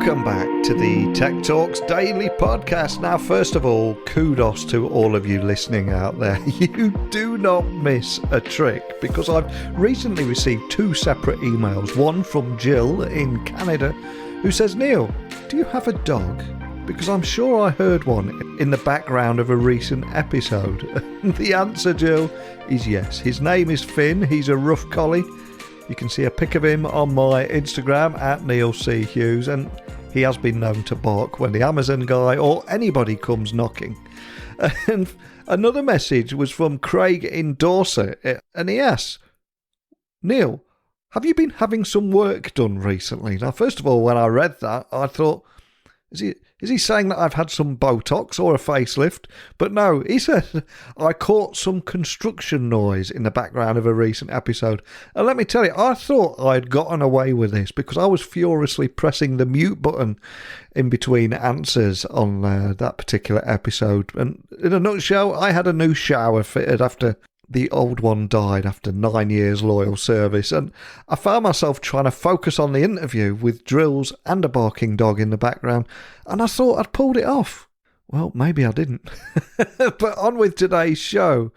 Welcome back to the Tech Talks Daily Podcast. Now, first of all, kudos to all of you listening out there. You do not miss a trick, because I've recently received two separate emails. One from Jill in Canada, who says, Neil, do you have a dog? Because I'm sure I heard one in the background of a recent episode. The answer, Jill, is yes. His name is Finn. He's a rough collie. You can see a pic of him on my Instagram at Neil C. Hughes, and he has been known to bark when the Amazon guy or anybody comes knocking. And another message was from Craig in Dorset, and he asks, Neil, have you been having some work done recently? Now, first of all, when I read that, I thought, is he saying that I've had some Botox or a facelift? But no, he said, I caught some construction noise in the background of a recent episode. And let me tell you, I thought I'd gotten away with this because I was furiously pressing the mute button in between answers on that particular episode. And in a nutshell, I had a new shower fitted after the old one died after 9 years loyal service, and I found myself trying to focus on the interview with drills and a barking dog in the background, and I thought I'd pulled it off. Well, maybe I didn't. But on with today's show,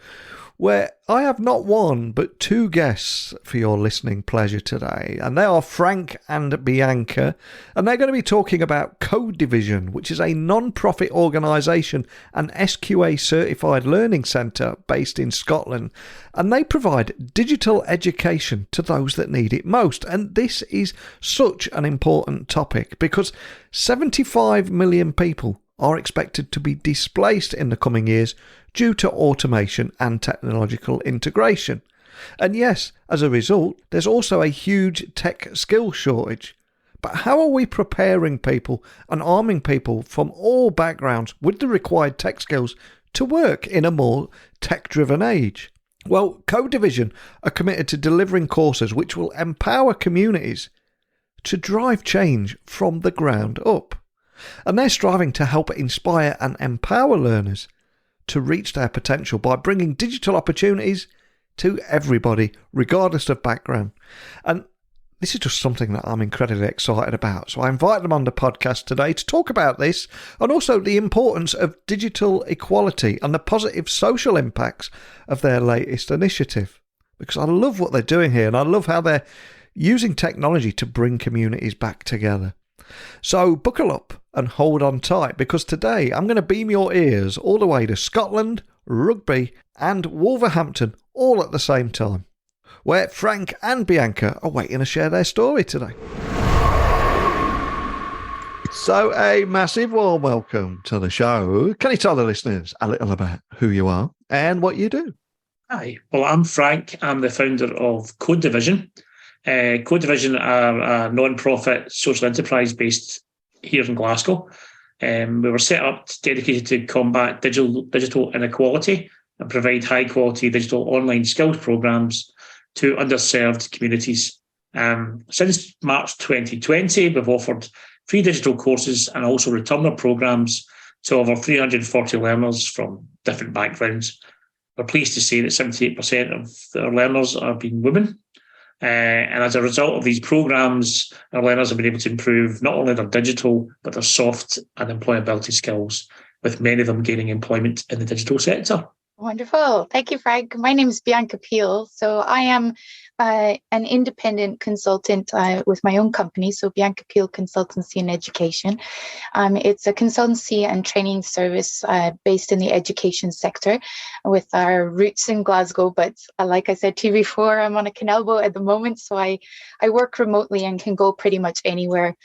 where I have not one but two guests for your listening pleasure today, and they are Frank and Bianca, and they're going to be talking about Code Division, which is a non-profit organisation and SQA-certified learning centre based in Scotland, and they provide digital education to those that need it most. And this is such an important topic because 75 million people are expected to be displaced in the coming years due to automation and technological integration. And yes, as a result, there's also a huge tech skill shortage. But how are we preparing people and arming people from all backgrounds with the required tech skills to work in a more tech-driven age? Well, Code Division are committed to delivering courses which will empower communities to drive change from the ground up. And they're striving to help inspire and empower learners to reach their potential by bringing digital opportunities to everybody, regardless of background. And this is just something that I'm incredibly excited about. So I invite them on the podcast today to talk about this and also the importance of digital equality and the positive social impacts of their latest initiative. Because I love what they're doing here and I love how they're using technology to bring communities back together. So buckle up and hold on tight, because today I'm going to beam your ears all the way to Scotland, rugby and Wolverhampton all at the same time, where Frank and Bianca are waiting to share their story today. So a massive warm welcome to the show. Can you tell the listeners a little about who you are and what you do? Hi, well, I'm Frank. I'm the founder of Code Division. Code Division are a non-profit social enterprise based here in Glasgow. We were set up dedicated to combat digital inequality and provide high-quality digital online skills programs to underserved communities. Since March 2020, we've offered free digital courses and also returner programs to over 340 learners from different backgrounds. We're pleased to say that 78% of our learners are being women. And as a result of these programs, our learners have been able to improve not only their digital, but their soft and employability skills, with many of them gaining employment in the digital sector. Wonderful. Thank you, Frank. My name is Bianca Peel. So I am an independent consultant with my own company, so Bianca Peel Consultancy and Education. It's a consultancy and training service based in the education sector with our roots in Glasgow. But like I said to you before, I'm on a canal boat at the moment, so I work remotely and can go pretty much anywhere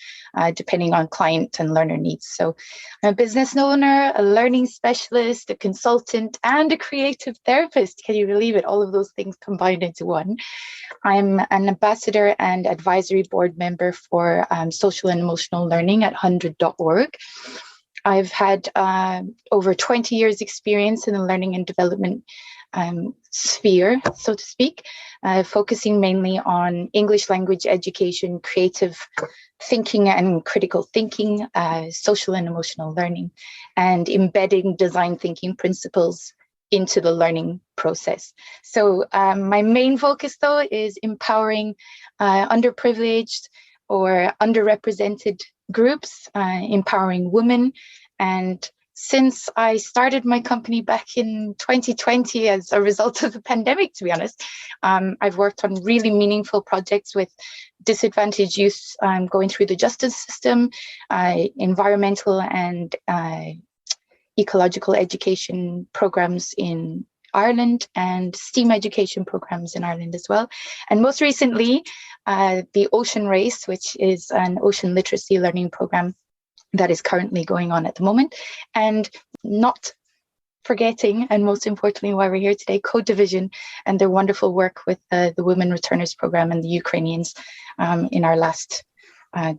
depending on client and learner needs. So I'm a business owner, a learning specialist, a consultant, and a creative therapist. Can you believe it? All of those things combined into one. I'm an ambassador and advisory board member for social and emotional learning at 100.org. I've had over 20 years experience in the learning and development sphere, so to speak, focusing mainly on English language education, creative thinking and critical thinking, social and emotional learning, and embedding design thinking principles into the learning process. So my main focus, though, is empowering underprivileged or underrepresented groups, empowering women. And since I started my company back in 2020 as a result of the pandemic, to be honest, I've worked on really meaningful projects with disadvantaged youth going through the justice system, environmental and ecological education programs in Ireland, and STEAM education programs in Ireland as well. And most recently, the Ocean Race, which is an ocean literacy learning program that is currently going on at the moment. And not forgetting, and most importantly, why we're here today, Code Division and their wonderful work with the Women Returners program and the Ukrainians in our last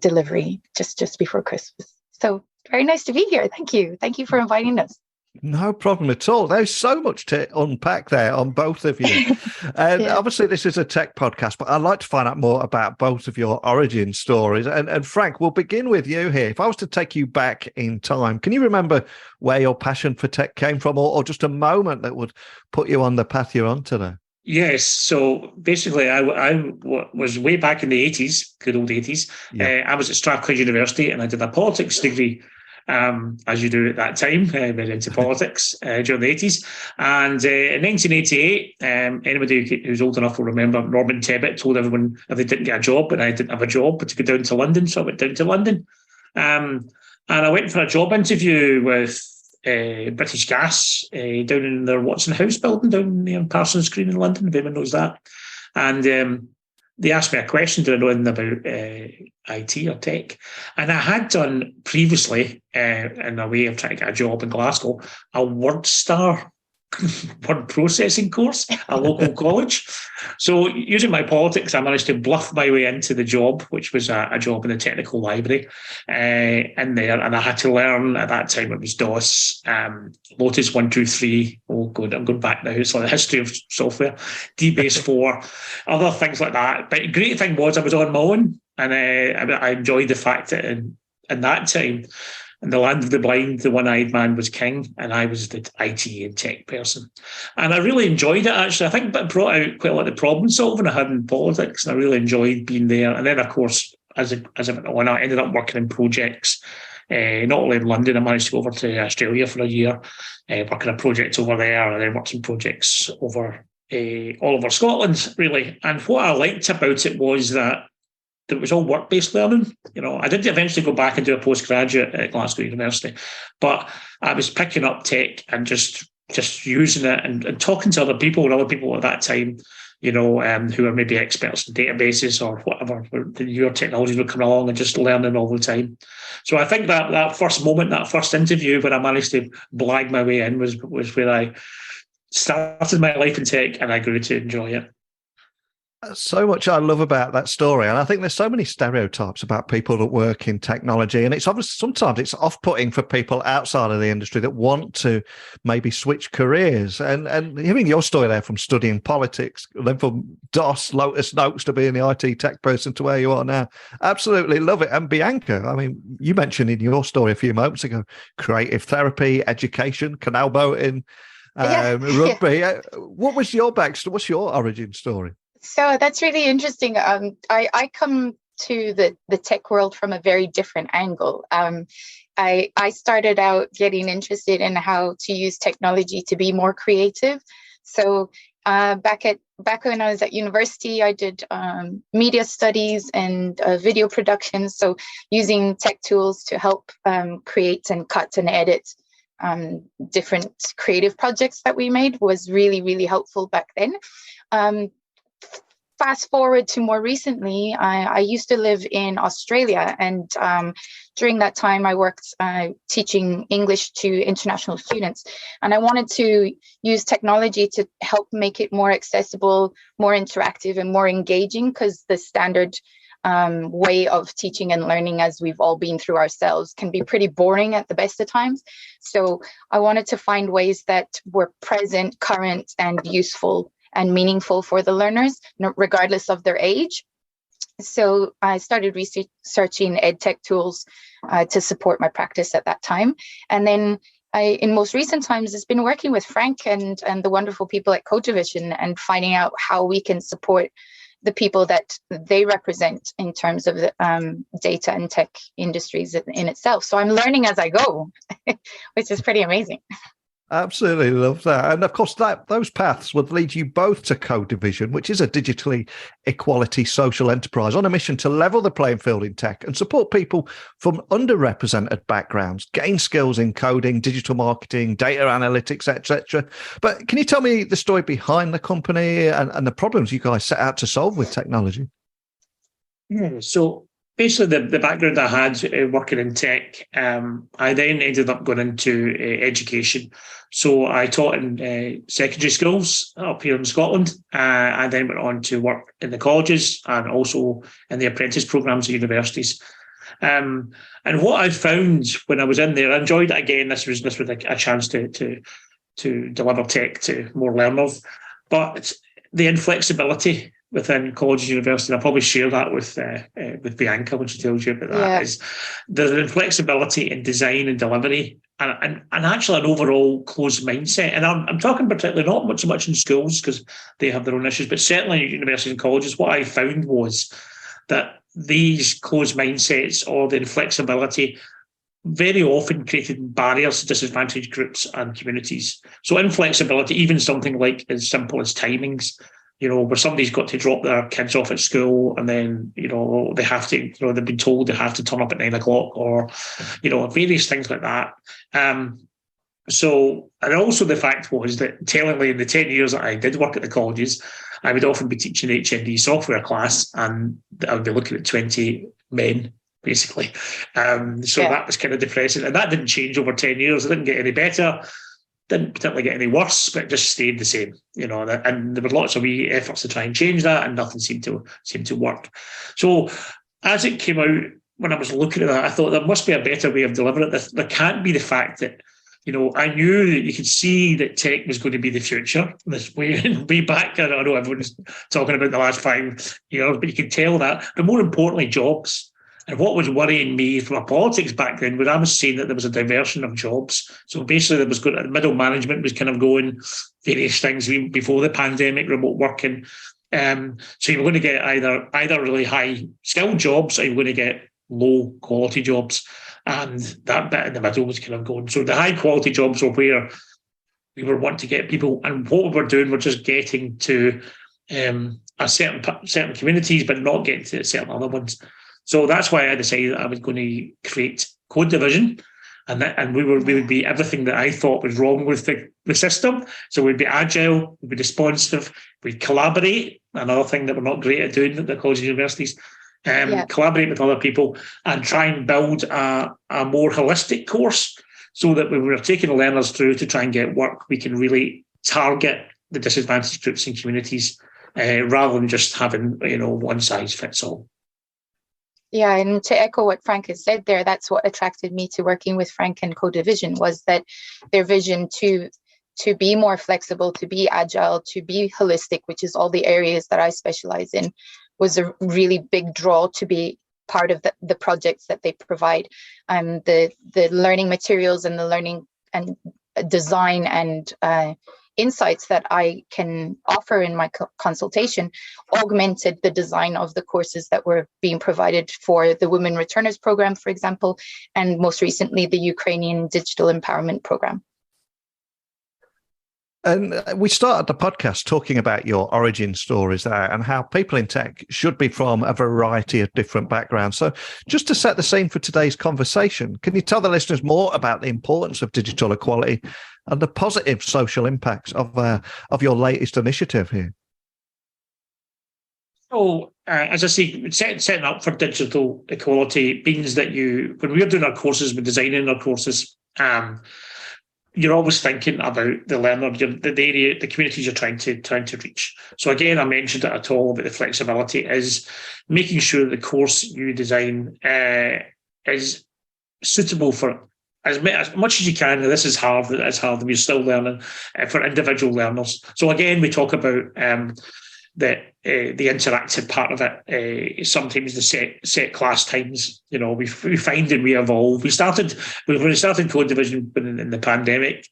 delivery just before Christmas. So very nice to be here. Thank you. Thank you for inviting us. No problem at all. There's so much to unpack there on both of you. And obviously this is a tech podcast, but I'd like to find out more about both of your origin stories. And Frank, we'll begin with you here. If I was to take you back in time, can you remember where your passion for tech came from, or just a moment that would put you on the path you're on today? Yes. So basically, I was way back in the 80s, good old 80s. Yeah. I was at Strathclyde University and I did a politics degree. As you do at that time, very into politics during the 80s. And in 1988, anybody who's old enough will remember Norman Tebbit told everyone if they didn't get a job, and I didn't have a job, but to go down to London. So I went down to London. And I went for a job interview with British Gas down in their Watson House building down near Parsons Green in London, if anyone knows that. And they asked me a question, did I know anything about IT or tech? And I had done previously, in a way of trying to get a job in Glasgow, a WordStar word processing course, a local college. So using my politics, I managed to bluff my way into the job, which was a job in the technical library in there. And I had to learn, at that time it was DOS, Lotus 123. Oh, God, I'm going back now. It's like the history of software, DBase 4, other things like that. But the great thing was I was on my own, and I enjoyed the fact that in that time, in the land of the blind, the one-eyed man was king, and I was the IT and tech person. And I really enjoyed it, actually. I think it brought out quite a lot of problem solving I had in politics, and I really enjoyed being there. And then, of course, as I went on, I ended up working in projects, not only in London. I managed to go over to Australia for a year, working on projects over there, and then working projects over all over Scotland, really. And what I liked about it was that it was all work-based learning. You know, I did eventually go back and do a postgraduate at Glasgow University, but I was picking up tech and just using it and talking to other people at that time, you know, who are maybe experts in databases or whatever, the newer technologies would come along, and just learning all the time. So I think that first moment, that first interview when I managed to blag my way in was where I started my life in tech, and I grew to enjoy it. So much I love about that story. And I think there's so many stereotypes about people that work in technology. And it's obviously sometimes it's off-putting for people outside of the industry that want to maybe switch careers. And hearing your story there, from studying politics, then from DOS, Lotus Notes, to being the IT tech person to where you are now, absolutely love it. And Bianca, I mean, you mentioned in your story a few moments ago, creative therapy, education, canal boating, rugby. Yeah. What was your backstory? What's your origin story? So that's really interesting. I come to the tech world from a very different angle. I started out getting interested in how to use technology to be more creative. So back when I was at university, I did media studies and video production. So using tech tools to help create and cut and edit different creative projects that we made was really, really helpful back then. Fast forward to more recently, I used to live in Australia, and during that time I worked teaching English to international students, and I wanted to use technology to help make it more accessible, more interactive, and more engaging, because the standard way of teaching and learning, as we've all been through ourselves, can be pretty boring at the best of times. So I wanted to find ways that were present, current, and useful and meaningful for the learners, regardless of their age. So I started researching EdTech tools to support my practice at that time. And then in most recent times, it's been working with Frank and the wonderful people at Code Division and finding out how we can support the people that they represent in terms of the data and tech industries in itself. So I'm learning as I go, which is pretty amazing. Absolutely love that. And of course, those paths would lead you both to Code Division, which is a digitally equality social enterprise on a mission to level the playing field in tech and support people from underrepresented backgrounds, gain skills in coding, digital marketing, data analytics, etc. But can you tell me the story behind the company and the problems you guys set out to solve with technology? Yeah, so basically, the background I had working in tech, I then ended up going into education. So I taught in secondary schools up here in Scotland. I then went on to work in the colleges and also in the apprentice programs at universities. And what I found when I was in there, I enjoyed it again. This was a chance to deliver tech to more learners, but the inflexibility within college and university, and I'll probably share that with Bianca when she tells you about that, is there's an inflexibility in design and delivery and actually an overall closed mindset. And I'm talking particularly not so much in schools because they have their own issues, but certainly at universities and colleges, what I found was that these closed mindsets or the inflexibility very often created barriers to disadvantaged groups and communities. So inflexibility, even something like as simple as timings, where somebody's got to drop their kids off at school and then, they have to, they've been told they have to turn up at 9 o'clock or, various things like that. So, and also the fact was that tellingly in the 10 years that I did work at the colleges, I would often be teaching HND software class and I would be looking at 20 men, basically. That was kind of depressing. And that didn't change over 10 years. It didn't get any better. Didn't particularly get any worse, but it just stayed the same, and there were lots of wee efforts to try and change that and nothing seemed to work. So as it came out, when I was looking at that, I thought there must be a better way of delivering it. There can't be the fact that, I knew that you could see that tech was going to be the future. This way back, I know everyone's talking about the last 5 years, but you could tell that. But more importantly, jobs. And what was worrying me from a politics background was I was seeing that there was a diversion of jobs. So basically, there was middle management was kind of going various things before the pandemic, remote working. So you were going to get either really high skilled jobs or you were going to get low quality jobs. And that bit in the middle was kind of going. So the high quality jobs were where we were wanting to get people. And what we were doing, we're just getting to a certain communities, but not getting to certain other ones. So that's why I decided that I was going to create Code Division, and we would be everything that I thought was wrong with the system. So we'd be agile, we'd be responsive, we'd collaborate, another thing that we're not great at doing at the colleges and universities, collaborate with other people and try and build a more holistic course so that when we're taking learners through to try and get work, we can really target the disadvantaged groups and communities rather than just having, one size fits all. Yeah, and to echo what Frank has said there, that's what attracted me to working with Frank and Code Division was that their vision to be more flexible, to be agile, to be holistic, which is all the areas that I specialize in, was a really big draw to be part of the projects that they provide. The learning materials and the learning and design and insights that I can offer in my consultation augmented the design of the courses that were being provided for the Women Returners program, for example, and most recently the Ukrainian Digital Empowerment program. And we started the podcast talking about your origin stories there and how people in tech should be from a variety of different backgrounds. So just to set the scene for today's conversation, can you tell the listeners more about the importance of digital equality and the positive social impacts of your latest initiative here? So, as I say, setting up for digital equality means that when we're doing our courses, we're designing our courses, you're always thinking about the learner, the area, the communities you're trying to reach. So again, I mentioned it at all about the flexibility is making sure the course you design is suitable for as much as you can. This is hard. It's hard. We're still learning for individual learners. So again, we talk about the interactive part of it. Sometimes the set class times. We find and we evolve. When we started Code Division in the pandemic,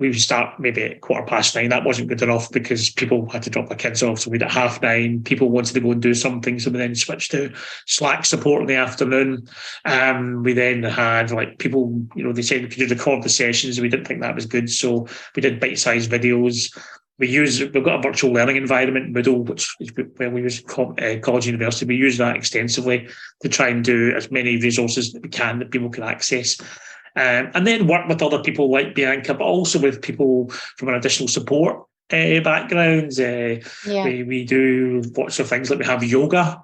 we would start maybe at 9:15. That wasn't good enough because people had to drop their kids off. So we'd at 9:30. People wanted to go and do something. So we then switched to Slack support in the afternoon. We then had like people, they said we could record the sessions. We didn't think that was good. So we did bite-sized videos. We've got a virtual learning environment, Moodle, which is where we use college university. We use that extensively to try and do as many resources that we can that people can access. And then work with other people like Bianca, but also with people from an additional support backgrounds. We do lots of things, like we have yoga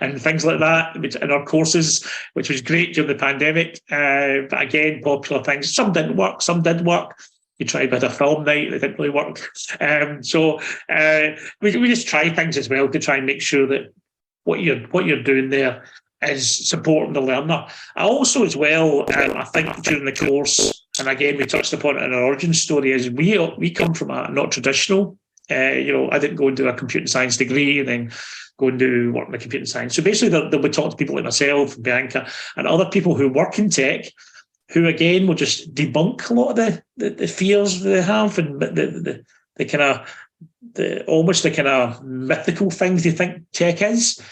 and things like that in our courses, which was great during the pandemic. But again, popular things. Some didn't work, some did work. You tried with a film night, that didn't really work. So we just try things as well to try and make sure that what you're doing there is supporting the learner. I also, as well, I think during the course, and again we touched upon it in our origin story, is we come from a not traditional. I didn't go and do a computer science degree and then go and do work in computer science. So basically, they'll be talking to people like myself, Bianca, and other people who work in tech, who again will just debunk a lot of the fears they have and the kind of mythical things they think tech is,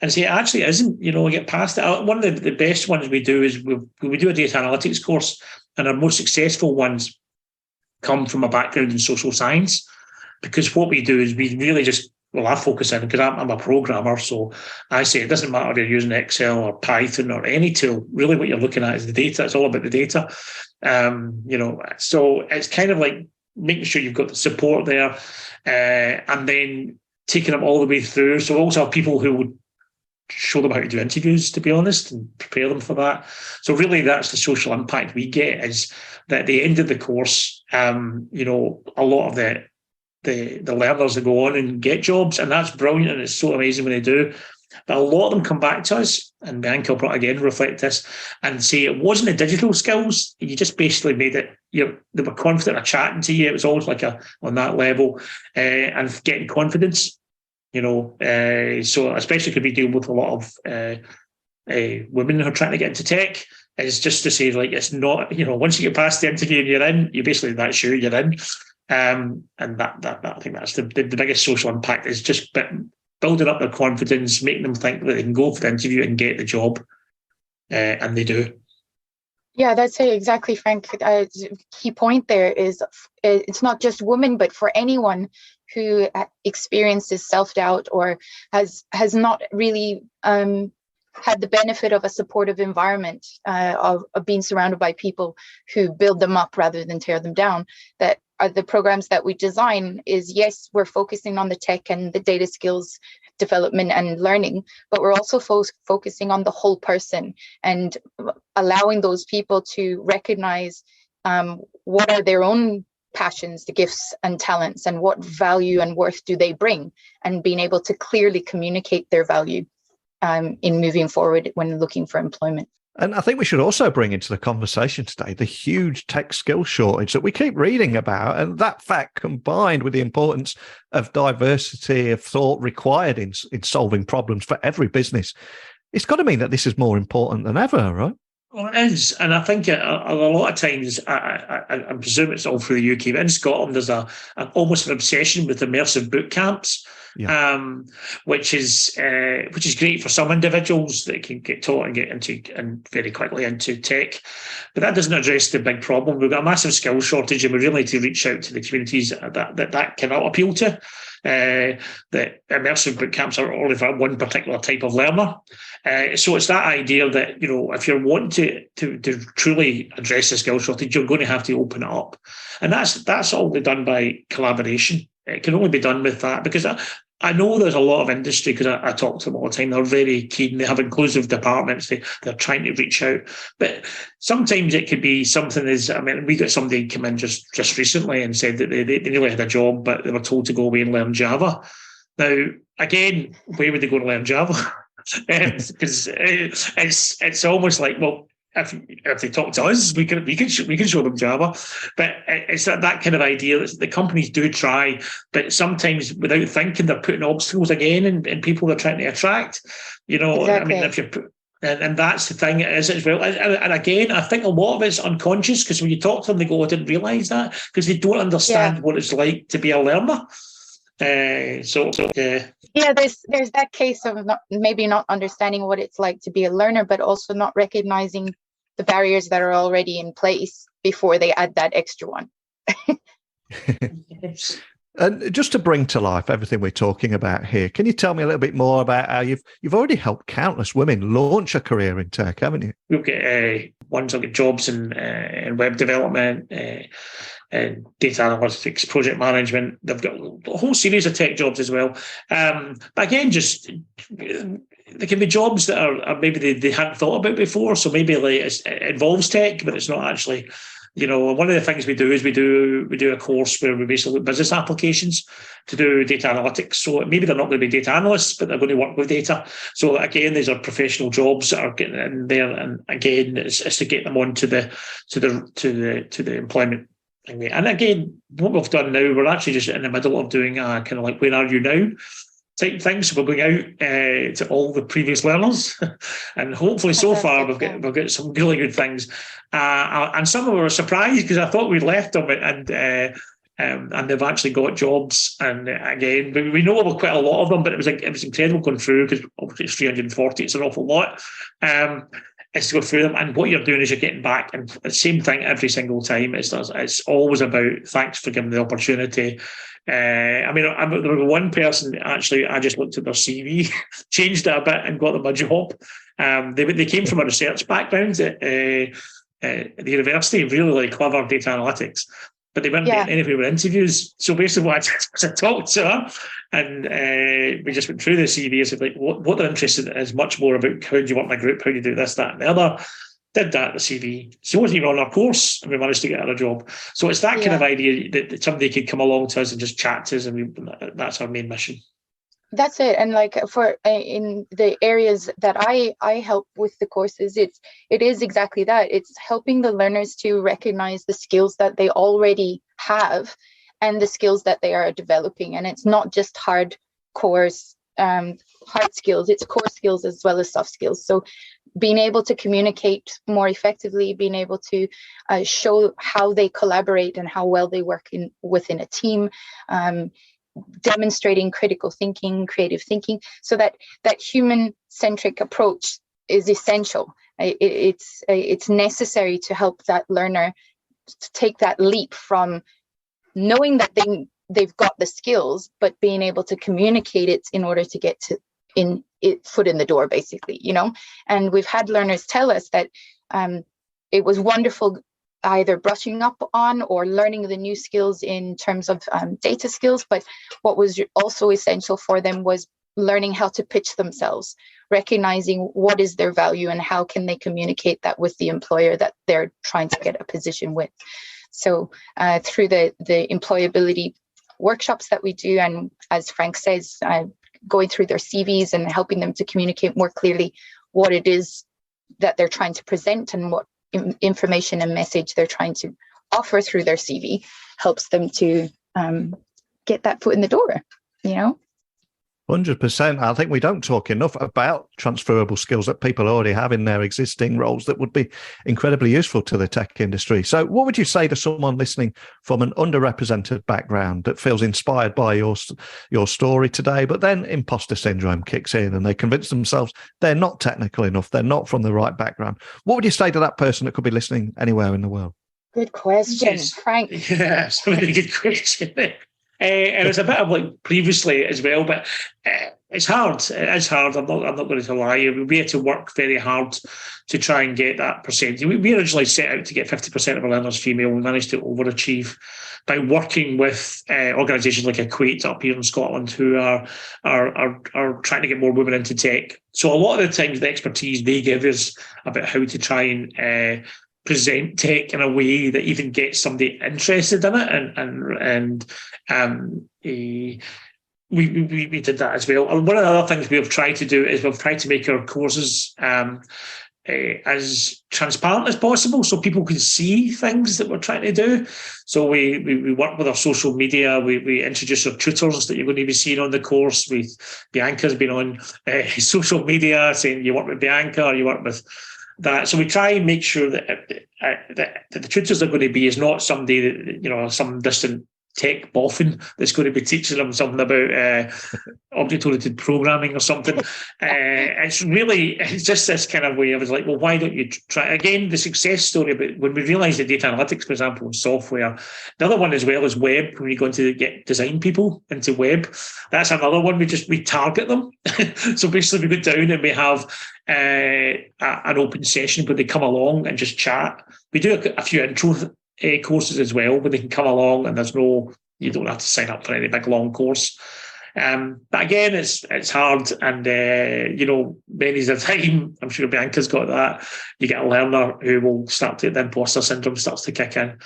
and say it actually isn't. We get past it. One of the best ones we do is we do a data analytics course, and our most successful ones come from a background in social science, because what we do is we really just, I focus in, because I'm a programmer, so I say it doesn't matter if you're using Excel or Python or any tool. Really what you're looking at is the data. It's all about the data. So it's kind of like making sure you've got the support there, and then taking them all the way through. So we also have people who would show them how to do interviews, to be honest, and prepare them for that. So really that's the social impact we get, is that at the end of the course, a lot of the learners that go on and get jobs, and that's brilliant, and it's so amazing when they do. But a lot of them come back to us, and Bianca will again reflect this, and say it wasn't the digital skills. You just basically made it, they were confident of chatting to you. It was always like on that level, and getting confidence, so especially could be dealing with a lot of women who are trying to get into tech. It's just to say, like, it's not, once you get past the interview and you're in, you basically, that's you, you're in. And that I think that's the biggest social impact, is just building up their confidence, making them think that they can go for the interview and get the job, and they do. Yeah, that's it, exactly, Frank. Key point there is it's not just women, but for anyone who experiences self-doubt or has not really had the benefit of a supportive environment, of being surrounded by people who build them up rather than tear them down. That are the programs that we design is, yes, we're focusing on the tech and the data skills development and learning, but we're also focusing on the whole person and allowing those people to recognize what are their own passions, the gifts and talents, and what value and worth do they bring, and being able to clearly communicate their value in moving forward when looking for employment. And I think we should also bring into the conversation today the huge tech skill shortage that we keep reading about, and that fact combined with the importance of diversity of thought required in solving problems for every business. It's got to mean that this is more important than ever, right? Well, it is, and I think a lot of times, I presume it's all through the UK, but in Scotland there's almost an obsession with immersive boot camps, which is great for some individuals that can get taught and get into and very quickly into tech, but that doesn't address the big problem. We've got a massive skills shortage, and we really need to reach out to the communities that cannot appeal to. That immersive boot camps are only for one particular type of learner. So it's that idea that, if you're wanting to truly address the skill shortage, you're going to have to open it up. And that's only done by collaboration. It can only be done with that, because I know there's a lot of industry, because I talk to them all the time. They're very keen. They have inclusive departments. They're trying to reach out. But sometimes it could be something we got somebody come in just recently and said that they nearly had a job, but they were told to go away and learn Java. Now, again, where would they go to learn Java? Because it's almost like, well, if they talk to us, we can show them Java, but it's that kind of idea that the companies do try, but sometimes without thinking they're putting obstacles again in people they're trying to attract. Exactly. I mean, And that's the thing, it is as well. And again, I think a lot of it's unconscious, because when you talk to them, they go, I didn't realise that, because they don't understand what it's like to be a learner. Yeah, there's that case of maybe not understanding what it's like to be a learner, but also not recognizing the barriers that are already in place before they add that extra one. And just to bring to life everything we're talking about here, can you tell me a little bit more about how you've already helped countless women launch a career in tech, haven't you? We've got ones that get jobs in web development, and data analytics, project management. They've got a whole series of tech jobs as well. But again, just there can be jobs that are maybe they hadn't thought about before. So maybe like it involves tech, but it's not actually. One of the things we do is we do a course where we basically look at business applications to do data analytics. So maybe they're not going to be data analysts, but they're going to work with data. So again, these are professional jobs that are getting in there, and again, it's to get them onto the employment thing. And again, what we've done now, we're actually just in the middle of doing a kind of like where are you now type thing. So we're going out to all the previous learners, and hopefully so far we've got some really good things. And some of them were surprised because I thought we'd left them, and they've actually got jobs. And again, we know about quite a lot of them, but it was incredible going through, because obviously it's 340, it's an awful lot. Is to go through them, and what you're doing is you're getting back, and the same thing every single time. It's always about thanks for giving the opportunity. There was one person, actually, I just looked at their CV, changed it a bit, and got them a job. They came from a research background at the university, really clever data analytics, but they weren't getting anywhere with interviews. So basically what I talked to her, and we just went through the CV and said, like, what they're interested in is much more about how do you work in a group, how do you do this, that, and the other. Did that, the CV. She wasn't even on our course, and we managed to get her a job. So it's that kind of idea that somebody could come along to us and just chat to us, and that's our main mission. That's it. And like for in the areas that I help with the courses, it is exactly that. It's helping the learners to recognize the skills that they already have and the skills that they are developing. And it's not just hard skills, it's core skills as well as soft skills. So being able to communicate more effectively, being able to show how they collaborate and how well they work within a team, demonstrating critical thinking, creative thinking, so that human-centric approach is essential. It's necessary to help that learner to take that leap from knowing that they've got the skills, but being able to communicate it in order to get foot in the door, basically, And we've had learners tell us that it was wonderful either brushing up on or learning the new skills in terms of data skills, but what was also essential for them was learning how to pitch themselves, recognizing what is their value and how can they communicate that with the employer that they're trying to get a position with. So through the employability workshops that we do, and as Frank says, going through their CVs and helping them to communicate more clearly what it is that they're trying to present and what information and message they're trying to offer through their CV helps them to get that foot in the door, 100%. I think we don't talk enough about transferable skills that people already have in their existing roles that would be incredibly useful to the tech industry. So what would you say to someone listening from an underrepresented background that feels inspired by your story today, but then imposter syndrome kicks in and they convince themselves they're not technical enough, they're not from the right background? What would you say to that person that could be listening anywhere in the world? Good question, Frank. Yes, a really good question. And it's a bit of like previously as well, but it's hard. It is hard. I'm not going to lie. We had to work very hard to try and get that percentage. We originally set out to get 50% of our learners female. We managed to overachieve by working with organisations like Equate up here in Scotland, who are trying to get more women into tech. So a lot of the times, the expertise they give is about how to try and present tech in a way that even gets somebody interested in it, we did that as well. And one of the other things we've tried to do is we've tried to make our courses as transparent as possible so people can see things that we're trying to do. So we work with our social media. We introduce our tutors that you're going to be seeing on the course. Bianca's been on social media saying you work with Bianca or you work with that. So we try and make sure that the tutors are going to be is not somebody that, some distant tech boffin that's going to be teaching them something about object-oriented programming or something. It's just this kind of way. I was like, well, why don't you try again the success story? But when we realised that data analytics, for example, and software, the other one as well is web. When you go into get design people into web, that's another one. We target them. So basically, we go down and we have an open session where they come along and just chat. We do a few intro courses as well, where they can come along and you don't have to sign up for any big long course. But again, it's hard, and many's the time. I'm sure Bianca's got that. You get a learner who will start to the imposter syndrome starts to kick in,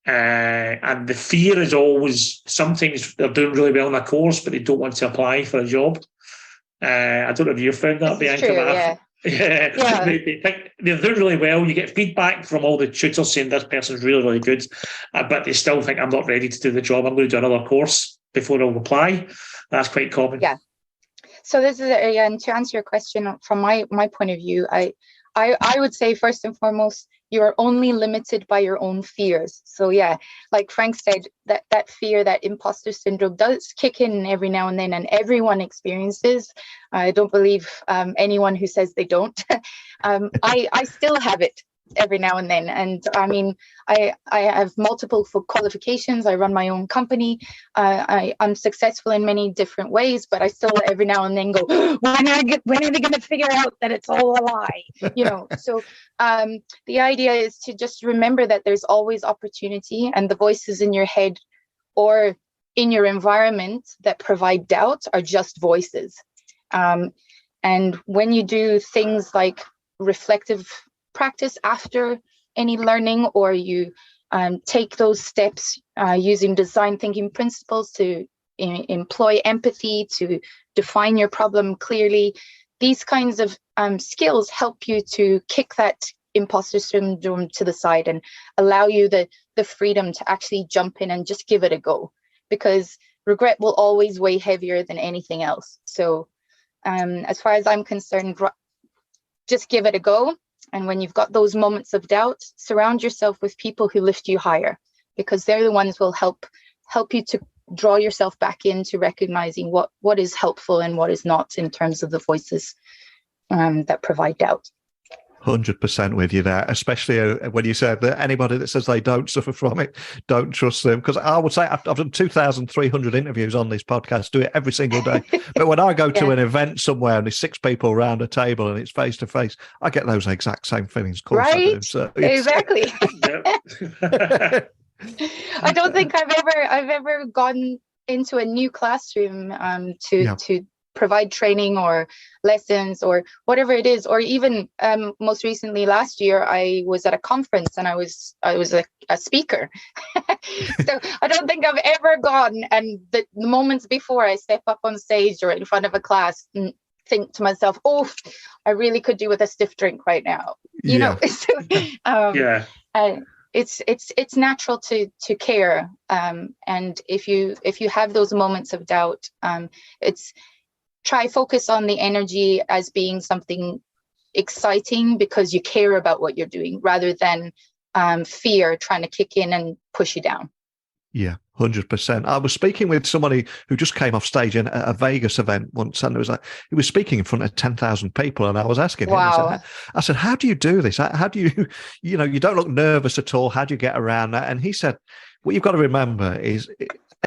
and the fear is always sometimes they're doing really well in a course, but they don't want to apply for a job. I don't know if you've found that, Bianca. True, yeah. Yeah. They think they're doing really well. You get feedback from all the tutors saying this person's really, really good, but they still think I'm not ready to do the job. I'm going to do another course before I'll apply. That's quite common. Yeah. So this is and to answer your question from my point of view, I would say first and foremost, you are only limited by your own fears. So yeah, like Frank said, that fear, that imposter syndrome does kick in every now and then, and everyone experiences. I don't believe anyone who says they don't. I still have it every now and then. And I mean, I have multiple qualifications. I run my own company. I'm successful in many different ways, but I still every now and then go, when are they going to figure out that it's all a lie? So the idea is to just remember that there's always opportunity, and the voices in your head or in your environment that provide doubt are just voices. And when you do things like reflective practice after any learning, or you take those steps using design thinking principles to employ empathy, to define your problem clearly, these kinds of skills help you to kick that imposter syndrome to the side and allow you the freedom to actually jump in and just give it a go, because regret will always weigh heavier than anything else. So as far as I'm concerned, just give it a go. And when you've got those moments of doubt, surround yourself with people who lift you higher, because they're the ones who will help you to draw yourself back into recognizing what is helpful and what is not in terms of the voices that provide doubt. 100% with you there, especially when you said that anybody that says they don't suffer from it, don't trust them. Because I would say I've done 2,300 interviews on this podcast, do it every single day. But when I go to an event somewhere and there's 6 people around a table and it's face to face, I get those exact same feelings. Of course right? I do. So exactly. I don't think I've ever gone into a new classroom to provide training or lessons or whatever it is, or even most recently last year I was at a conference and I was a speaker. So I don't think I've ever gone, and the moments before I step up on stage or in front of a class and think to myself, oh, I really could do with a stiff drink right now, you know. So, it's natural to care, and if you have those moments of doubt, try focus on the energy as being something exciting because you care about what you're doing, rather than fear trying to kick in and push you down. Yeah, 100%. I was speaking with somebody who just came off stage in a Vegas event once, and he was speaking in front of 10,000 people, and I was asking him, I said, how do you do this? How do you, you don't look nervous at all. How do you get around that? And he said, what you've got to remember is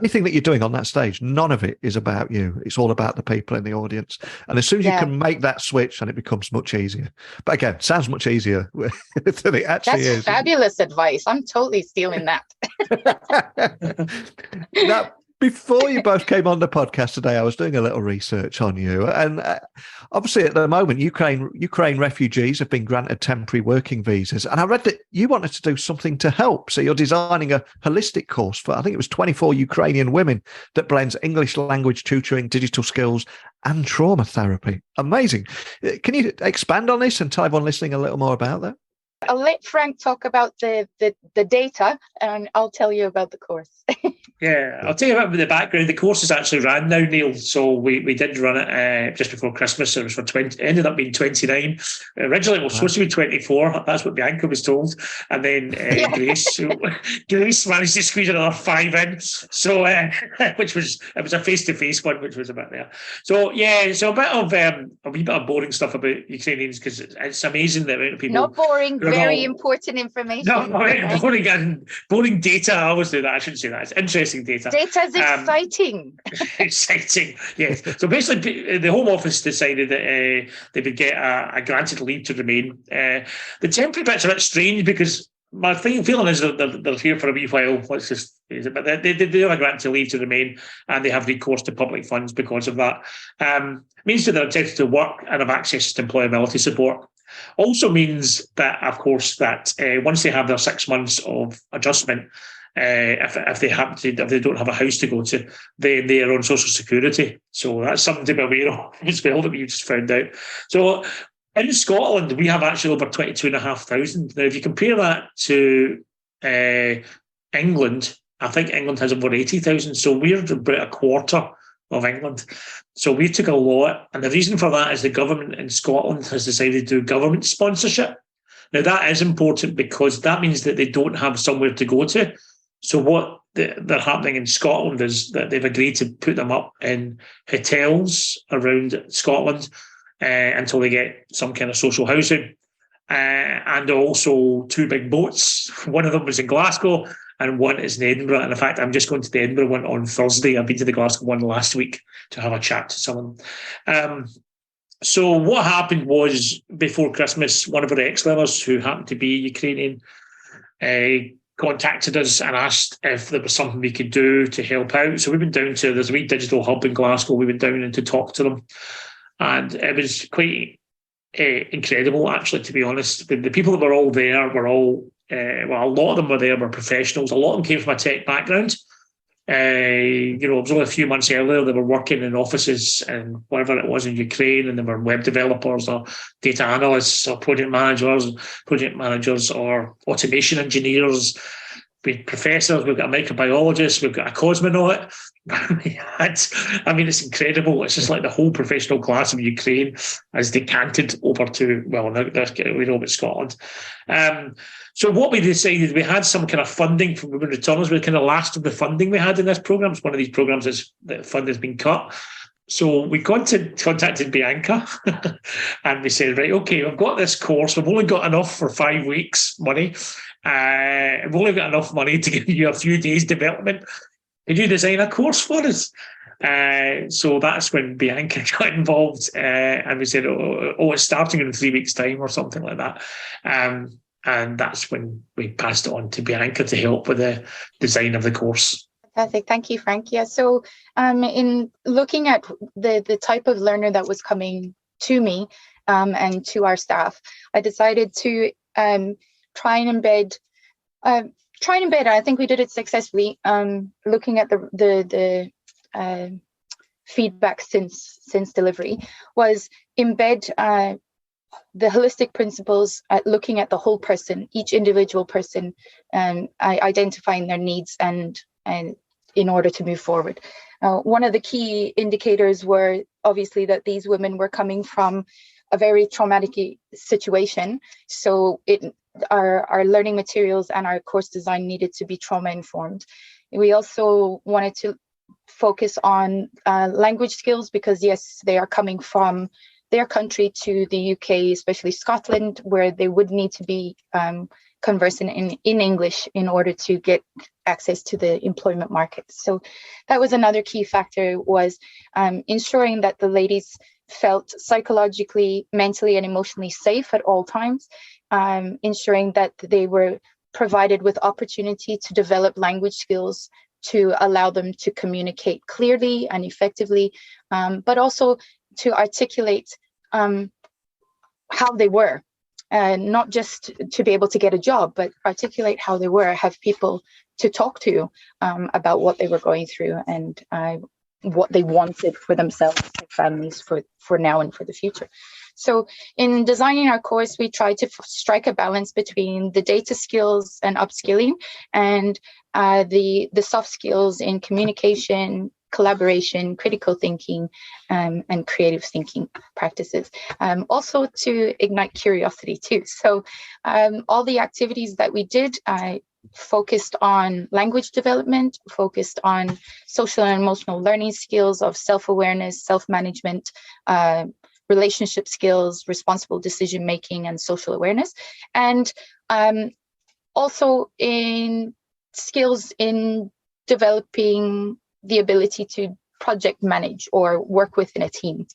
anything that you're doing on that stage, none of it is about you. It's all about the people in the audience. And as soon as you can make that switch, and it becomes much easier. But again, sounds much easier than it actually is. That's fabulous advice. I'm totally stealing that. Now, Before you both came on the podcast today, I was doing a little research on you, and obviously at the moment, Ukraine refugees have been granted temporary working visas, and I read that you wanted to do something to help. So you're designing a holistic course for, I think it was 24 Ukrainian women, that blends English language tutoring, digital skills, and trauma therapy. Amazing. Can you expand on this and tell everyone listening a little more about that? I'll let Frank talk about the data, and I'll tell you about the course. Yeah, I'll tell you about the background. The course is actually ran now, Neil. So we did run it just before Christmas. It was for 20. It ended up being 29. Originally, it was supposed to be 24. That's what Bianca was told. And then Grace managed to squeeze another 5 in. So, it was a face-to-face one, which was a bit there. So so a wee bit of boring stuff about Ukrainians, because it's amazing the amount of people. Not boring, very important information. No, boring data. I always do that. I shouldn't say that. It's interesting data. Data is exciting. Exciting, yes. So basically, the Home Office decided that they would get a granted leave to remain. The temporary bit's a bit strange, because my feeling is that they're here for a wee while. Let's just use it, but they have a grant to leave to remain, and they have recourse to public funds because of that. Means that they're entitled to work and have access to employability support. Also means that, of course, that once they have their 6 months of adjustment, if they don't have a house to go to, then they are on social security. So that's something to be aware of as well, that we just found out. So in Scotland, we have actually over 22,500. Now, if you compare that to England, I think England has over 80,000. So we're about a quarter of England. So we took a lot. And the reason for that is the government in Scotland has decided to do government sponsorship. Now, that is important, because that means that they don't have somewhere to go to. So what they're happening in Scotland is that they've agreed to put them up in hotels around Scotland until they get some kind of social housing. And also 2 big boats. One of them was in Glasgow and one is in Edinburgh. And in fact, I'm just going to the Edinburgh one on Thursday. I've been to the Glasgow one last week to have a chat to someone. So what happened was, before Christmas, one of our ex-learners, who happened to be Ukrainian, contacted us and asked if there was something we could do to help out. So we went down to, there's a wee digital hub in Glasgow. We went down and to talk to them. And it was quite incredible, actually, to be honest. The people that were all there were all, a lot of them were there, were professionals. A lot of them came from a tech background. It was only a few months earlier, they were working in offices and whatever it was in Ukraine, and they were web developers or data analysts or project managers or automation engineers. We had professors, we've got a microbiologist, we've got a cosmonaut. It's incredible. It's just like the whole professional class of Ukraine has decanted over to, we know about Scotland. So what we decided, we had some kind of funding from Women Returners. We were kind of last of the funding we had in this programme. It's one of these programmes that fund has been cut. So we contacted Bianca and we said, right, okay, we've got this course. We've only got enough for 5 weeks money. We've only got enough money to give you a few days development. Could you design a course for us? So that's when Bianca got involved, and we said, it's starting in 3 weeks' time or something like that. And that's when we passed it on to Bianca to help with the design of the course. Fantastic. Thank you, Frank. Yeah, so in looking at the type of learner that was coming to me and to our staff, I decided to try and embed, I think we did it successfully, looking at the feedback since delivery, was embed the holistic principles at looking at the whole person, each individual person, identifying their needs and in order to move forward. One of the key indicators were obviously that these women were coming from a very traumatic situation. So our learning materials and our course design needed to be trauma informed. We also wanted to focus on language skills, because yes, they are coming from their country to the UK, especially Scotland, where they would need to be conversing in English in order to get access to the employment market. So that was another key factor, was ensuring that the ladies felt psychologically, mentally and emotionally safe at all times, ensuring that they were provided with opportunity to develop language skills to allow them to communicate clearly and effectively, but also to articulate how they were, not just to be able to get a job, but articulate how they were, have people to talk to about what they were going through and what they wanted for themselves and families for now and for the future. So in designing our course, we try to strike a balance between the data skills and upskilling and the soft skills in communication, collaboration, critical thinking, and creative thinking practices. Also to ignite curiosity too. So all the activities that we did focused on language development, focused on social and emotional learning skills of self-awareness, self-management, relationship skills, responsible decision-making, and social awareness. And also in skills in developing the ability to project manage or work within a team.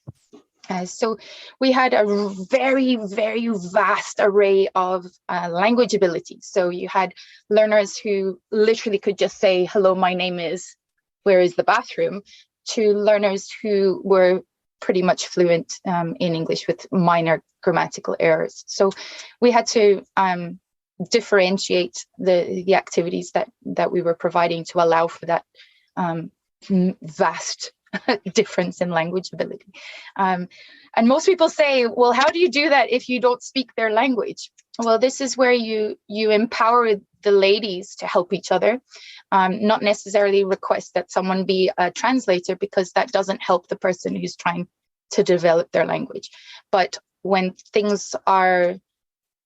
So we had a very, very vast array of language abilities. So you had learners who literally could just say, hello, my name is, where is the bathroom, to learners who were pretty much fluent in English with minor grammatical errors. So we had to differentiate the activities that we were providing to allow for that vast difference in language ability. And most people say, well, how do you do that if you don't speak their language? Well, this is where you empower the ladies to help each other, not necessarily request that someone be a translator, because that doesn't help the person who's trying to develop their language. But when things are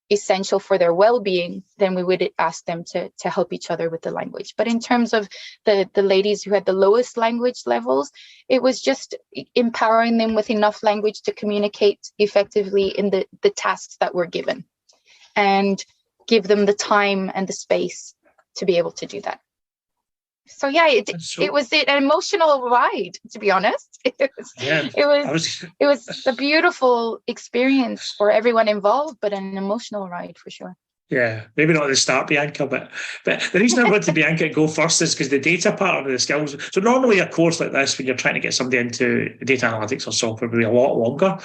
essential for their well-being, then we would ask them to help each other with the language. But in terms of the ladies who had the lowest language levels, it was just empowering them with enough language to communicate effectively in the tasks that were given, and give them the time and the space to be able to do that. So yeah, it was an emotional ride, to be honest. It was a beautiful experience for everyone involved, but an emotional ride for sure. Yeah, maybe not at the start, Bianca, but the reason I wanted Bianca to go first is because the data part of the skills. So normally a course like this, when you're trying to get somebody into data analytics or software, would be a lot longer,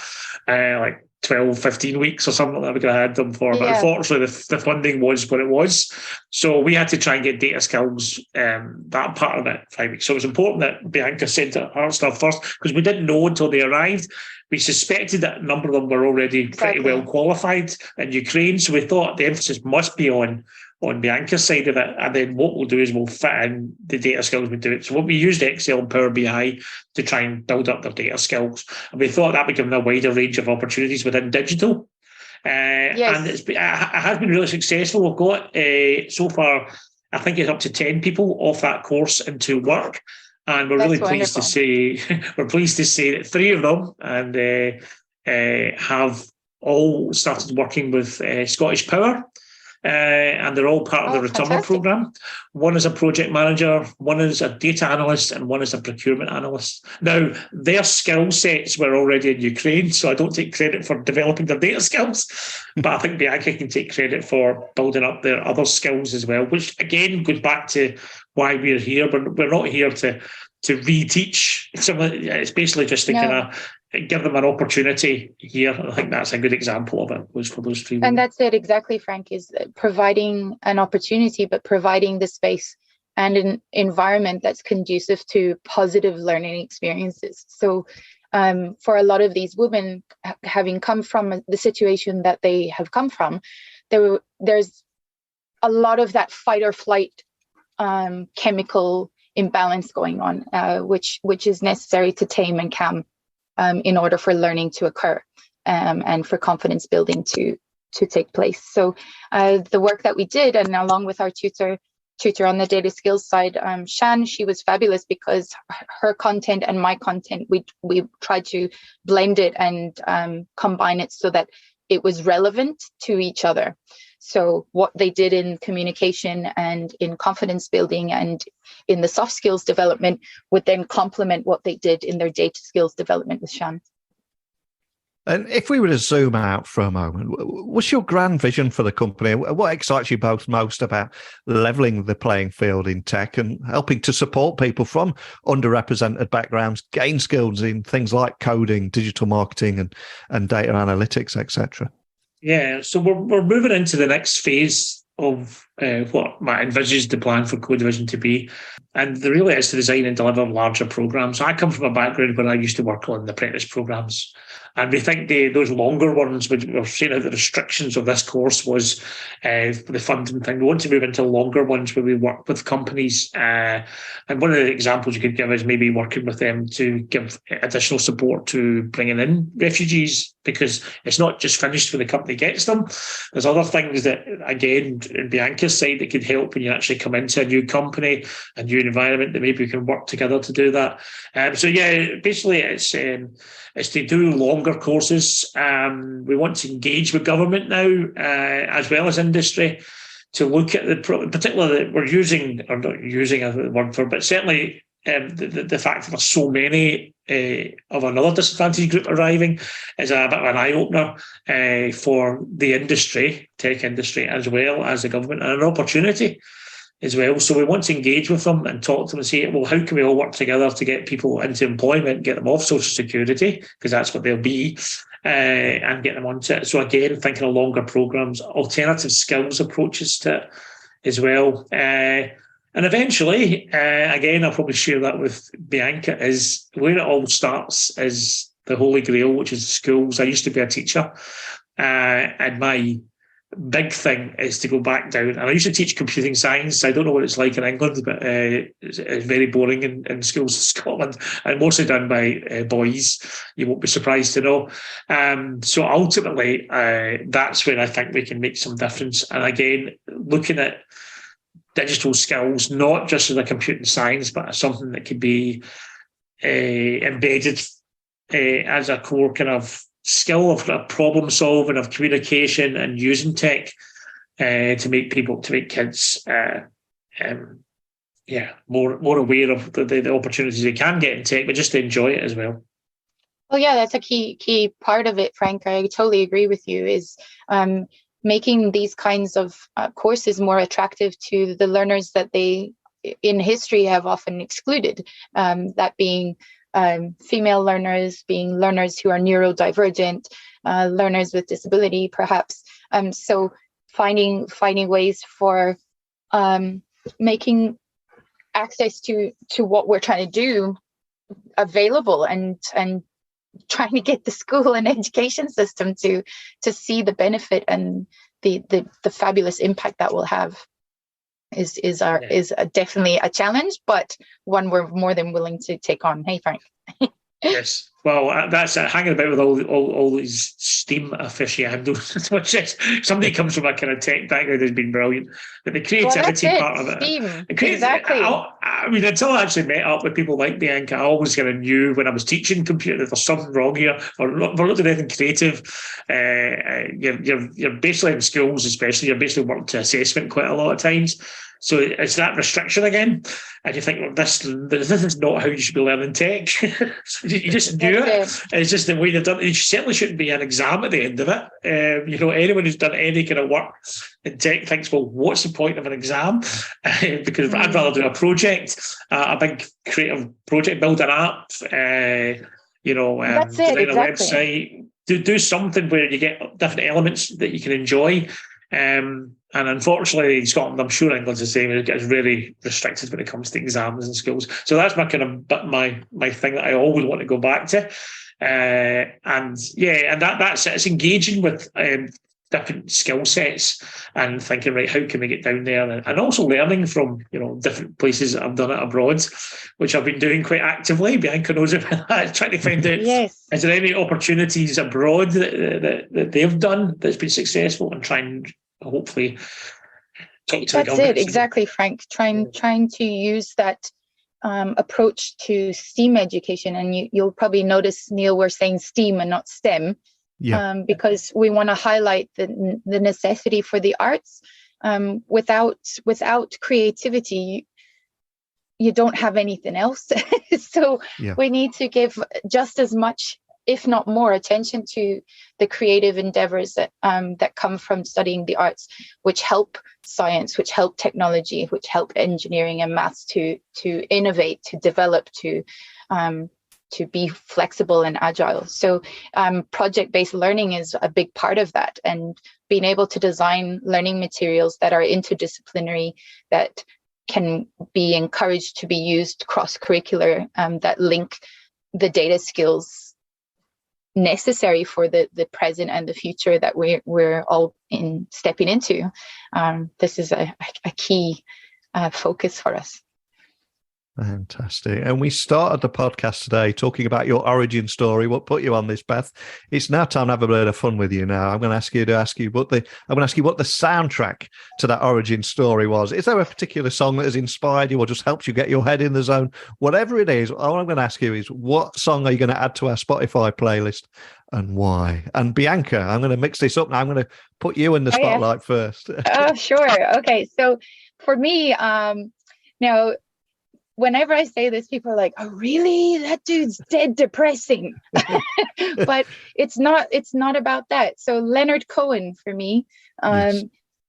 like 12, 15 weeks or something that we could have had them for. But unfortunately, the funding was what it was. So we had to try and get data skills, that part of it, 5 weeks. So it was important that Bianca sent her stuff first, because we didn't know until they arrived. We suspected that a number of them were already pretty well qualified in Ukraine. So we thought the emphasis must be on Bianca's side of it. And then what we'll do is we'll fit in the data skills we do. So we used Excel and Power BI to try and build up their data skills. And we thought that would give them a wider range of opportunities within digital. And it has been really successful. We've got so far, I think it's up to 10 people off that course into work. And we're really pleased to say that 3 of them have all started working with Scottish Power. And they're all part of the Returner programme. One is a project manager, one is a data analyst, and one is a procurement analyst. Now, their skill sets were already in Ukraine, so I don't take credit for developing their data skills, but I think Bianca can take credit for building up their other skills as well, which again goes back to why we're here. We're not here to reteach someone. It's basically just to kind of give them an opportunity here. I think that's a good example of it, was for those 3 women. And that's it exactly, Frank, is providing an opportunity, but providing the space and an environment that's conducive to positive learning experiences. So for a lot of these women, having come from the situation that they have come from, there's a lot of that fight or flight chemical imbalance going on, which is necessary to tame and calm in order for learning to occur and for confidence building to take place. So the work that we did, and along with our tutor on the data skills side, Shan, she was fabulous, because her content and my content, we tried to blend it and combine it so that it was relevant to each other. So what they did in communication and in confidence building and in the soft skills development would then complement what they did in their data skills development with Shan. And if we were to zoom out for a moment, what's your grand vision for the company? What excites you both most about leveling the playing field in tech and helping to support people from underrepresented backgrounds gain skills in things like coding, digital marketing, and data analytics, etc.? Yeah, so we're moving into the next phase of what I envisaged the plan for Code Division to be. And the really is to design and deliver larger programs. I come from a background where I used to work on the apprentice programs. And we think those longer ones, which we're saying that the restrictions of this course was the funding thing. We want to move into longer ones where we work with companies. And one of the examples you could give is maybe working with them to give additional support to bringing in refugees, because it's not just finished when the company gets them. There's other things that, again, in Bianca's side, that could help when you actually come into a new company, a new environment, that maybe we can work together to do that. So yeah, basically it's to do longer courses. We want to engage with government now, as well as industry, to look at particularly that we're using, or not using a word for, but certainly the fact that there's so many of another disadvantaged group arriving is a bit of an eye-opener for the industry, tech industry, as well as the government, and an opportunity as well. So we want to engage with them and talk to them and say, well, how can we all work together to get people into employment, get them off social security, because that's what they'll be, and get them onto it. So again, thinking of longer programs, alternative skills approaches to it as well. And eventually, again, I'll probably share that with Bianca, is where it all starts is the Holy Grail, which is schools. I used to be a teacher, and my big thing is to go back down. And I used to teach computing science. I don't know what it's like in England, but it's very boring in schools in Scotland, and mostly done by boys. You won't be surprised to know. So ultimately, that's where I think we can make some difference. And again, looking at digital skills, not just as a computing science, but as something that could be embedded as a core kind of skill of problem solving, of communication, and using tech to make kids more aware of the opportunities they can get in tech, but just to enjoy it as well. Well, yeah, that's a key part of it, Frank. I totally agree with you, is making these kinds of courses more attractive to the learners that they in history have often excluded, that being female learners, being learners who are neurodivergent, learners with disability, perhaps. So finding ways for making access to what we're trying to do available, and trying to get the school and education system to see the benefit and the fabulous impact that will have is definitely a challenge, but one we're more than willing to take on. Hey, Frank. Yes. Well, that's hanging about with all these STEAM aficionados. Which is, somebody comes from a kind of tech background has been brilliant, but the creativity part of it. STEAM. Exactly. I mean, until I actually met up with people like Bianca, I always kind of knew when I was teaching computer that there's something wrong here. We're not doing anything creative. You're basically in schools, especially, you're basically working to assessment quite a lot of times. So it's that restriction again, and you think, well, this is not how you should be learning tech. You just knew it. It's just the way they've done it. It certainly shouldn't be an exam at the end of it. Anyone who's done any kind of work in tech thinks, well, what's the point of an exam? Because I'd rather do a project, a big creative project, build an app, design a website, do something where you get different elements that you can enjoy. And unfortunately, in Scotland, I'm sure England's the same. It gets really restricted when it comes to exams in schools. So that's my kind of my thing that I always want to go back to. And that's it. It's engaging with different skill sets and thinking, right, how can we get down there? And also learning from different places that I've done it abroad, which I've been doing quite actively. Bianca knows about that. Trying to find out, is there any opportunities abroad that they've done that's been successful, and try and hopefully talk to the government. That's it, exactly, Frank. Trying to use that approach to STEAM education, and you'll probably notice, Neil, we're saying STEAM and not STEM. Yeah. Because we want to highlight the necessity for the arts. Without creativity, you don't have anything else. So we need to give just as much if not more, attention to the creative endeavors that come from studying the arts, which help science, which help technology, which help engineering and maths to innovate, to develop, to be flexible and agile. So project-based learning is a big part of that, and being able to design learning materials that are interdisciplinary, that can be encouraged to be used cross-curricular, that link the data skills necessary for the present and the future that we're all stepping into. This is a key focus for us. Fantastic. And we started the podcast today talking about your origin story. What put you on this path? It's now time to have a bit of fun with you now. I'm going to ask you what the soundtrack to that origin story was. Is there a particular song that has inspired you or just helped you get your head in the zone? Whatever it is, all I'm going to ask you is, what song are you going to add to our Spotify playlist and why? And Bianca, I'm going to mix this up now. I'm going to put you in the spotlight first. Oh, sure. Okay. So for me, now, whenever I say this, people are like, "Oh, really? That dude's dead depressing." But it's not about that. So Leonard Cohen for me, Yes.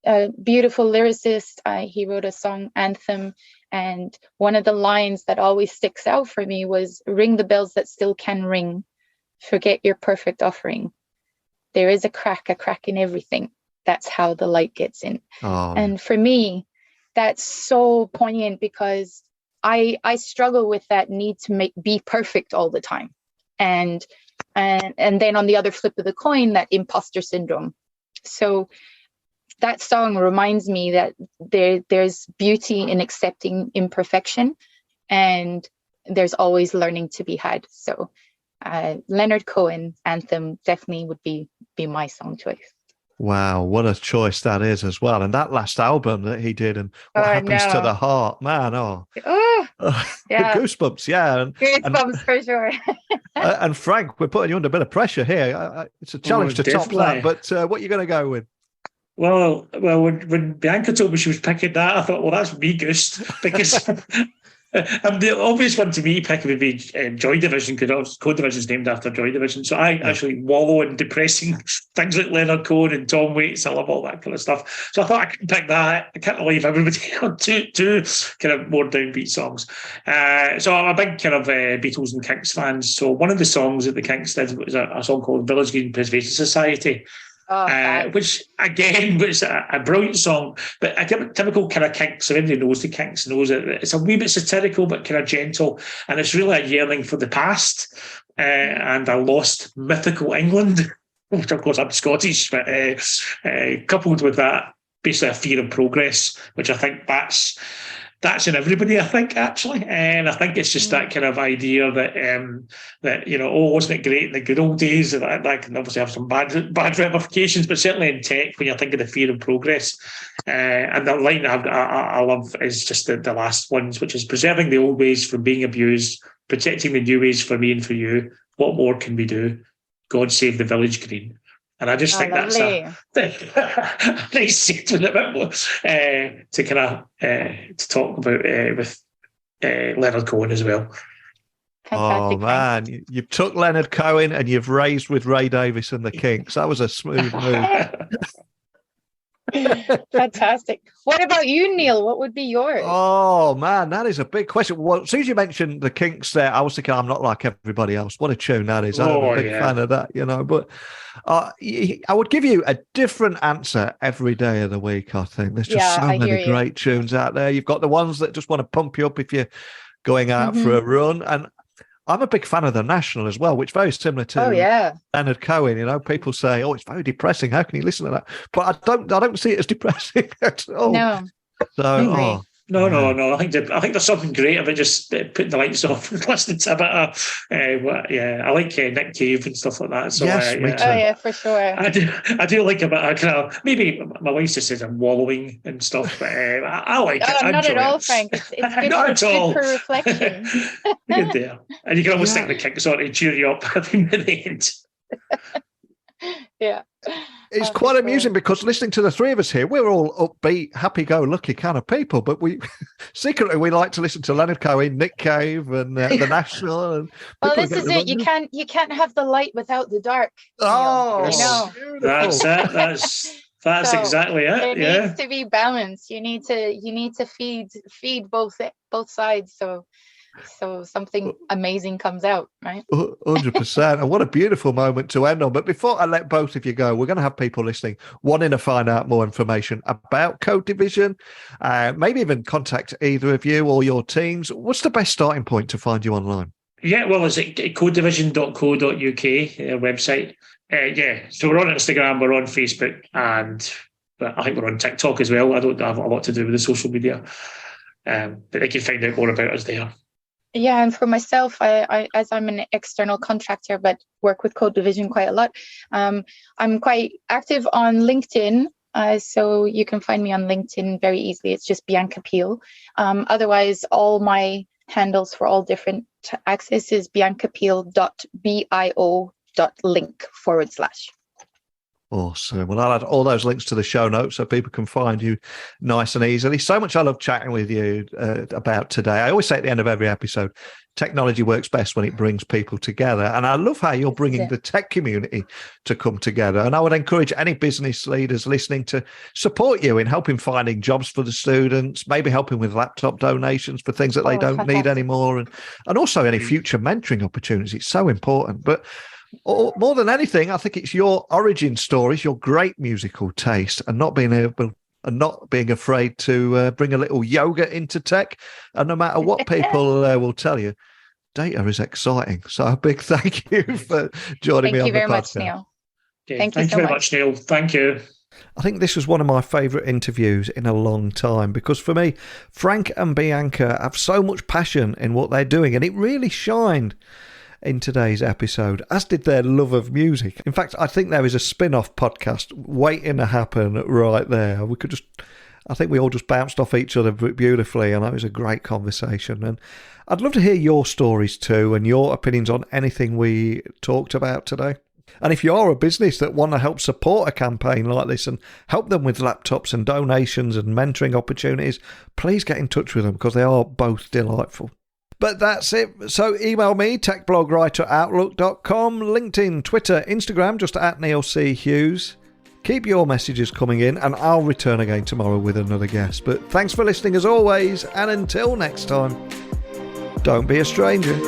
a beautiful lyricist. He wrote a song, Anthem, and one of the lines that always sticks out for me was, "Ring the bells that still can ring. Forget your perfect offering. There is a crack in everything. That's how the light gets in." Oh. And for me, that's so poignant, because I struggle with that need to be perfect all the time, and then on the other flip of the coin, that imposter syndrome. So that song reminds me that there's beauty in accepting imperfection, and there's always learning to be had. So Leonard Cohen, Anthem, definitely would be my song choice. Wow, what a choice that is as well. And that last album that he did, and What Happens to the Heart, man, yeah. Goosebumps, yeah. Goosebumps for sure. And Frank, we're putting you under a bit of pressure here. It's a challenge to top that, but what are you going to go with? Well, when Bianca told me she was picking that, I thought, well, that's me, Goose, because the obvious one to me picking would be Joy Division, because Code Division is named after Joy Division. So I actually wallow in depressing things like Leonard Cohen and Tom Waits. I love all that kind of stuff. So I thought I could pick that. I can't believe everybody on two kind of more downbeat songs. So I'm a big kind of Beatles and Kinks fan. So one of the songs that the Kinks did was a song called Village Green Preservation Society. Which again was a brilliant song, but a typical kind of Kinks. So everybody knows the Kinks, knows it. It's a wee bit satirical, but kind of gentle, and it's really a yearning for the past and a lost mythical England, which of course I'm Scottish, but coupled with that, basically a fear of progress, which I think that's in everybody, I think, actually. And I think it's just that kind of idea that wasn't it great in the good old days? That can obviously have some bad ramifications, but certainly in tech, when you're thinking of fear of progress. And the line I love is just the last ones, which is preserving the old ways from being abused, protecting the new ways for me and for you. What more can we do? God save the village green. And I just think lovely. That's a nice statement a bit more to kind of to talk about with Leonard Cohen as well. Fantastic, man, you took Leonard Cohen and you've raised with Ray Davies and the Kinks. That was a smooth move. Fantastic. What about you, Neil? What would be yours? Oh man, that is a big question. Well, as soon as you mentioned the Kinks there, I was thinking, I'm not like everybody else. What a tune that is. I'm a big fan of that, but I would give you a different answer every day of the week. I think there's just so many great tunes out there. You've got the ones that just want to pump you up if you're going out for a run, and I'm a big fan of The National as well, which is very similar to Leonard Cohen. People say, "Oh, it's very depressing. How can you listen to that?" But I don't see it as depressing at all. No. So, No. I think there's something great about just putting the lights off and listening to a bit of. I like Nick Cave and stuff like that. So, yes, me too. Oh yeah, for sure. I do like a bit of kind of, maybe my wife just says I'm wallowing and stuff, but I like it. Not at all, Frank. It's good, good for reflection. Good there, and you can always stick the Kinks on to cheer you up at the end. Yeah. It's quite amusing because listening to the three of us here, we're all upbeat, happy-go-lucky kind of people, but we secretly we like to listen to Leonard Cohen, Nick Cave, and The National. And well, this is it. You can't have the light without the dark. Oh, that's it. That's so exactly it. It needs to be balanced. You need to feed both sides. So something amazing comes out, right? 100%. And what a beautiful moment to end on. But before I let both of you go, we're going to have people listening wanting to find out more information about Code Division, maybe even contact either of you or your teams. What's the best starting point to find you online? Yeah, well, it's at codedivision.co.uk website. So we're on Instagram, we're on Facebook, and I think we're on TikTok as well. I don't have a lot to do with the social media, but they can find out more about us there. Yeah, and for myself, I as I'm an external contractor, but work with Code Division quite a lot. I'm quite active on LinkedIn, so you can find me on LinkedIn very easily. It's just Bianca Peel. Otherwise, all my handles for all different access is biancapeel.bio.link/. Awesome. Well, I'll add all those links to the show notes so people can find you nice and easily. So much I love chatting with you about today. I always say at the end of every episode, technology works best when it brings people together. And I love how you're bringing the tech community to come together. And I would encourage any business leaders listening to support you in helping finding jobs for the students, maybe helping with laptop donations for things that they don't need anymore. And also any future mentoring opportunities. It's so important. But more than anything, I think it's your origin stories, your great musical taste, and not being afraid to bring a little yoga into tech. And no matter what people will tell you, data is exciting. So a big thank you for joining me on the podcast. Thank you very much, Neil. Thank you very much, Neil. Thank you. I think this was one of my favourite interviews in a long time because for me, Frank and Bianca have so much passion in what they're doing, and it really shined in today's episode, as did their love of music. In fact, I think there is a spin-off podcast waiting to happen right there. I think we all just bounced off each other beautifully, and that was a great conversation. And I'd love to hear your stories too and your opinions on anything we talked about today. And if you're a business that want to help support a campaign like this and help them with laptops and donations and mentoring opportunities, please get in touch with them because they are both delightful. But that's it. So email me, techblogwriter@outlook.com, LinkedIn, Twitter, Instagram, just at Neil C. Hughes. Keep your messages coming in and I'll return again tomorrow with another guest. But thanks for listening as always. And until next time, don't be a stranger.